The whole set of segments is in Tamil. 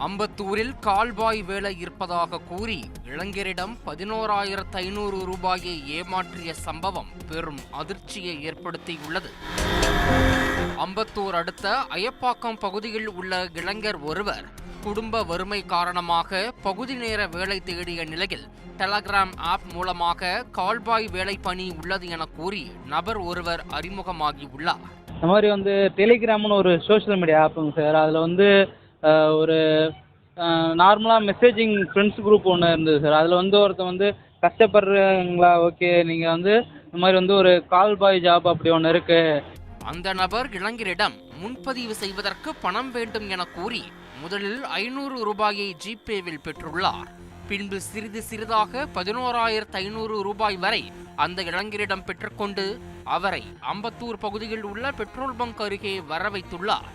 அம்பத்தூரில் கால்வாய் வேலை இருப்பதாக கூறி இளைஞரிடம் 11,500 ரூபாயை ஏமாற்றிய சம்பவம் பெரும் அதிர்ச்சியை ஏற்படுத்தியுள்ளது. அம்பத்தூர் அடுத்த அயப்பாக்கம் பகுதியில் உள்ள இளைஞர் ஒருவர் குடும்ப வறுமை காரணமாக பகுதி நேர வேலை தேடிய நிலையில் டெலகிராம் ஆப் மூலமாக கால்வாய் வேலை பணி உள்ளது என கூறி நபர் ஒருவர் அறிமுகமாகியுள்ளார். இந்த மாதிரி டெலிகிராம்னு ஒரு சோஷியல் மீடியா ஆப்புங்க சார். அதில் ஒரு நார்மலாக மெசேஜிங் ஃப்ரெண்ட்ஸ் குரூப் ஒன்று இருந்தது சார். அதில் ஒருத்தன் கஷ்டப்படுறீங்களா, ஓகே நீங்கள் இந்த மாதிரி ஒரு கால் பாய் ஜாப் அப்படி ஒன்று இருக்குது. அந்த நபர் இளைஞரிடம் முன்பதிவு செய்வதற்கு பணம் வேண்டும் என கூறி முதலில் 500 ரூபாயை ஜிபேவில் பெற்றுள்ளார். பின்பு சிறிது சிறிதாக 11,500 ரூபாய் வரை அந்த இளைஞரிடம் பெற்றுக்கொண்டு அவரை அம்பத்தூர் பகுதியில் உள்ள பெட்ரோல் பங்க் அருகே வர வைத்துள்ளார்.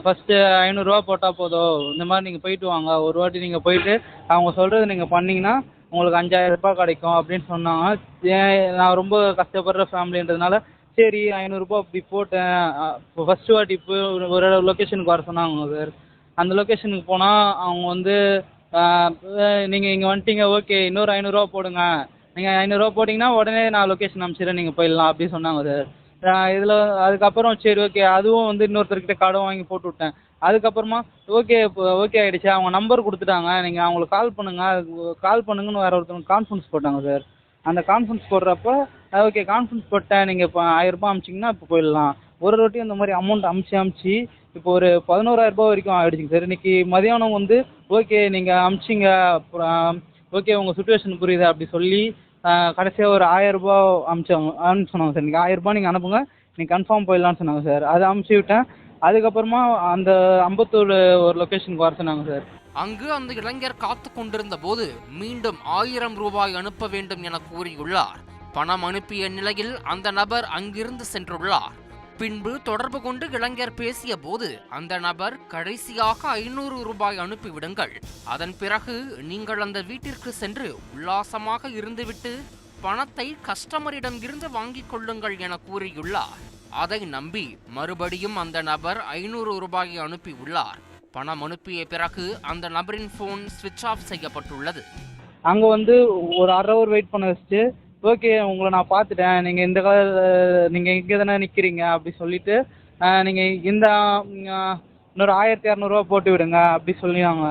ஃபர்ஸ்ட் 500 ரூபா போட்டால் போதும், இந்த மாதிரி நீங்கள் போயிட்டு வாங்க, ஒரு வாட்டி நீங்கள் போயிட்டு அவங்க சொல்கிறது நீங்கள் பண்ணீங்கன்னா உங்களுக்கு 5,000 ரூபாய் கிடைக்கும் அப்படின்னு சொன்னாங்க. நான் ரொம்ப கஷ்டப்படுற ஃபேமிலின்றதுனால சரி 500 ரூபாய் அப்படி போட்டேன். ஃபர்ஸ்ட் வாட்டி இப்போ ஒரு லொக்கேஷனுக்கு வர சொன்னாங்க சார். அந்த லொக்கேஷனுக்கு போனால் அவங்க நீங்கள் இங்கே வந்துட்டீங்க, ஓகே இன்னொரு 500 ரூபா போடுங்க, நீங்கள் 500 ரூபா போட்டிங்கன்னா உடனே நான் லொக்கேஷன் அனுப்பிச்சிடுறேன், நீங்கள் போயிடலாம் அப்படி சொன்னாங்க சார். இதில் அதுக்கப்புறம் சரி ஓகே அதுவும் இன்னொருத்தர்கிட்ட கடன் வாங்கி போட்டு விட்டேன். அதுக்கப்புறமா ஓகே ஆகிடுச்சு, அவங்க நம்பர் கொடுத்துட்டாங்க, நீங்கள் அவங்களுக்கு கால் பண்ணுங்கன்னு வேறு ஒருத்தவங்க கான்ஃபரன்ஸ் போட்டாங்க சார். அந்த கான்ஃபரன்ஸ் போடுறப்ப ஓகே கான்ஃபரன்ஸ் போட்டேன், நீங்கள் இப்போ 1000 ரூபாய் அமிச்சிங்கன்னா இப்போ போயிடலாம். ஒரு ரொட்டி இந்த மாதிரி அமௌண்ட் அமிச்சு இப்போ ஒரு 11,000 ரூபாய் வரைக்கும் ஆகிடுச்சிங்க சார். இன்றைக்கி மதியானம் ஓகே நீங்கள் அமிச்சிங்க, அப்புறம் ஓகே உங்கள் சுச்சுவேஷன் புரியுது அப்படி சொல்லி கடைசியாக ஒரு 1000 ரூபாய் அனுப்பிச்சு சொன்னாங்க சார். நீங்கள் 1000 ரூபாய் நீங்கள் அனுப்புங்க, நீங்கள் கன்ஃபார்ம் போயிடலான்னு சொன்னாங்க சார். அதை அனுப்பிச்சி விட்டேன். அதுக்கப்புறமா அந்த அம்பத்தூர் ஒரு லொக்கேஷனுக்கு வர சொன்னாங்க சார். அங்கு அந்த இளைஞர் காத்து கொண்டிருந்த போது மீண்டும் 1000 ரூபாய் அனுப்ப வேண்டும் என கூறியுள்ளார். பணம் அனுப்பிய நிலையில் அந்த நபர் அங்கிருந்து சென்றுள்ளார். பின்பு தொடர்பு கொண்டு இளைஞர் பேசிய போது அந்த நபர் கடைசியாக 500 ரூபாய் அனுப்பிவிடுங்கள், அதன் பிறகு நீங்கள் அந்த வீட்டிற்கு சென்று உல்லாசமாக இருந்துவிட்டு பணத்தை கஸ்டமரிடம் இருந்து வாங்கிக் கொள்ளுங்கள் என கூறியுள்ளார். அதை நம்பி மறுபடியும் அந்த நபர் 500 ரூபாயை அனுப்பியுள்ளார். பணம் அனுப்பிய பிறகு அந்த நபரின் போன் ஸ்விட்ச் ஆஃப் செய்யப்பட்டுள்ளது. அங்கே ஒரு அரை ஹவர் வெயிட் பண்ண வச்சுட்டு ஓகே உங்களை நான் பார்த்துட்டேன், நீங்கள் நீங்கள் இங்கே தானே நிற்கிறீங்க அப்படி சொல்லிவிட்டு நீங்கள் இன்னொரு 1,200 ரூபா போட்டு விடுங்க அப்படி சொல்லிடுவாங்க.